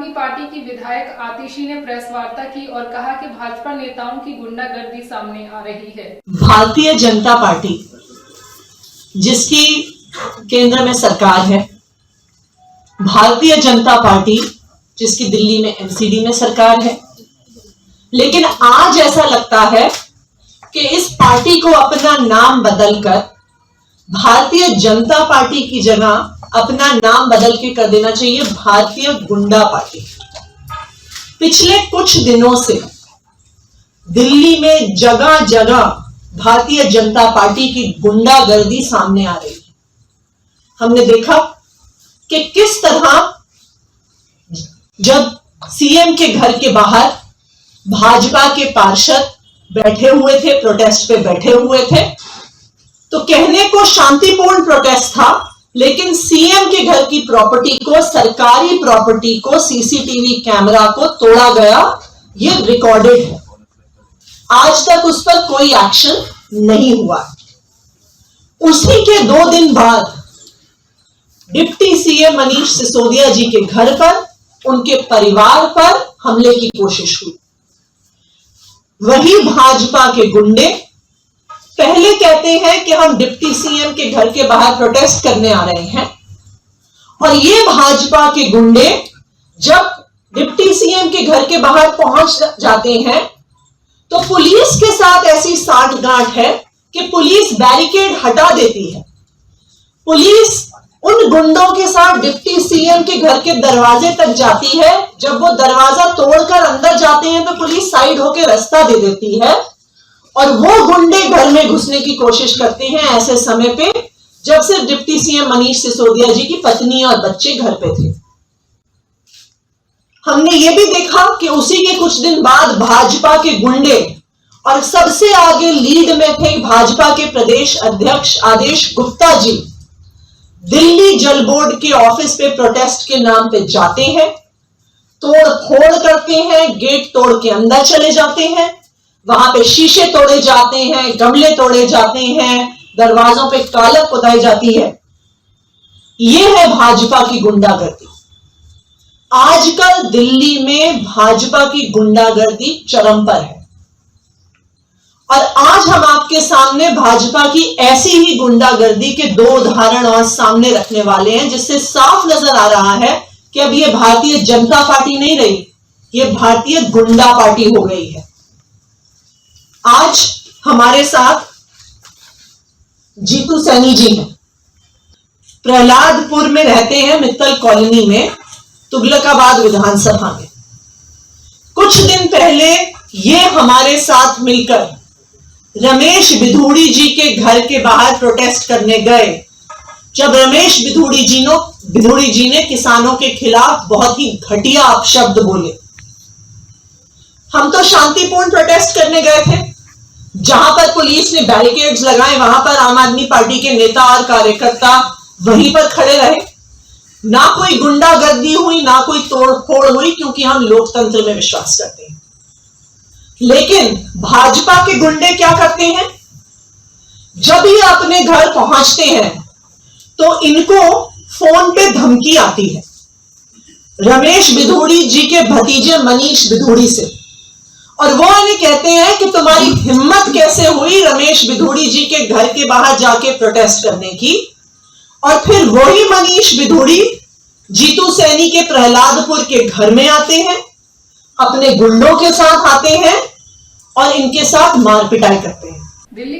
आदमी पार्टी की विधायक आतिशी ने प्रेस वार्ता की और कहा कि भाजपा नेताओं की गुंडागर्दी सामने आ रही है। भारतीय जनता पार्टी जिसकी केंद्र में सरकार है, भारतीय जनता पार्टी जिसकी दिल्ली में एमसीडी में सरकार है, लेकिन आज ऐसा लगता है कि इस पार्टी को अपना नाम बदलकर भारतीय जनता पार्टी की जगह अपना नाम बदल के कर देना चाहिए भारतीय गुंडा पार्टी। पिछले कुछ दिनों से दिल्ली में जगह जगह भारतीय जनता पार्टी की गुंडागर्दी सामने आ रही है। हमने देखा कि किस तरह जब सीएम के घर के बाहर भाजपा के पार्षद बैठे हुए थे, प्रोटेस्ट पे बैठे हुए थे, तो कहने को शांतिपूर्ण प्रोटेस्ट था, लेकिन सीएम के घर की प्रॉपर्टी को, सरकारी प्रॉपर्टी को, सीसीटीवी कैमरा को तोड़ा गया। यह रिकॉर्डेड है। आज तक उस पर कोई एक्शन नहीं हुआ। उसी के 2 दिन बाद डिप्टी सीएम मनीष सिसोदिया जी के घर पर, उनके परिवार पर हमले की कोशिश हुई। वही भाजपा के गुंडे पहले कहते हैं कि हम डिप्टी सीएम के घर के बाहर प्रोटेस्ट करने आ रहे हैं, और ये भाजपा के गुंडे जब डिप्टी सीएम के घर के बाहर पहुंच जाते हैं तो पुलिस के साथ ऐसी साठगांठ है कि पुलिस बैरिकेड हटा देती है। पुलिस उन गुंडों के साथ डिप्टी सीएम के घर के दरवाजे तक जाती है। जब वो दरवाजा तोड़कर अंदर जाते हैं तो पुलिस साइड होकर रास्ता दे देती है, और वो गुंडे घर में घुसने की कोशिश करते हैं ऐसे समय पे जब सिर्फ डिप्टी सीएम मनीष सिसोदिया जी की पत्नी और बच्चे घर पे थे। हमने ये भी देखा कि उसी के कुछ दिन बाद भाजपा के गुंडे, और सबसे आगे लीड में थे भाजपा के प्रदेश अध्यक्ष आदेश गुप्ता जी, दिल्ली जल बोर्ड के ऑफिस पे प्रोटेस्ट के नाम पे जाते हैं, तोड़ फोड़ करते हैं, गेट तोड़ के अंदर चले जाते हैं, वहां पे शीशे तोड़े जाते हैं, गमले तोड़े जाते हैं, दरवाजों पे कालक पुताई जाती है। यह है भाजपा की गुंडागर्दी। आजकल दिल्ली में भाजपा की गुंडागर्दी चरम पर है, और आज हम आपके सामने भाजपा की ऐसी ही गुंडागर्दी के 2 उदाहरण और सामने रखने वाले हैं, जिससे साफ नजर आ रहा है कि अब यह भारतीय जनता पार्टी नहीं रही, यह भारतीय गुंडा पार्टी हो गई है। आज हमारे साथ जीतू सैनी जी हैं, प्रहलादपुर में रहते हैं, मित्तल कॉलोनी में, तुगलकाबाद विधानसभा में। कुछ दिन पहले ये हमारे साथ मिलकर रमेश बिधूड़ी जी के घर के बाहर प्रोटेस्ट करने गए, जब रमेश बिधूड़ी जी ने किसानों के खिलाफ बहुत ही घटिया अपशब्द बोले। हम तो शांतिपूर्ण प्रोटेस्ट करने गए थे, जहां पर पुलिस ने बैरिकेड्स लगाए, वहां पर आम आदमी पार्टी के नेता और कार्यकर्ता वहीं पर खड़े रहे। ना कोई गुंडागर्दी हुई, ना कोई तोड़फोड़ हुई, क्योंकि हम लोकतंत्र में विश्वास करते हैं। लेकिन भाजपा के गुंडे क्या करते हैं, जब ये अपने घर पहुंचते हैं तो इनको फोन पे धमकी आती है रमेश बिधूड़ी जी के भतीजे मनीष बिधूड़ी से, और वो इन्हें कहते हैं कि तुम्हारी हिम्मत कैसे हुई रमेश बिधूड़ी जी के घर के बाहर जाके प्रोटेस्ट करने की। और फिर वही मनीष बिधूड़ी जीतू सैनी के प्रहलादपुर के घर में आते हैं, अपने गुंडों के साथ आते हैं और इनके साथ मार पिटाई करते हैं। दिल्ली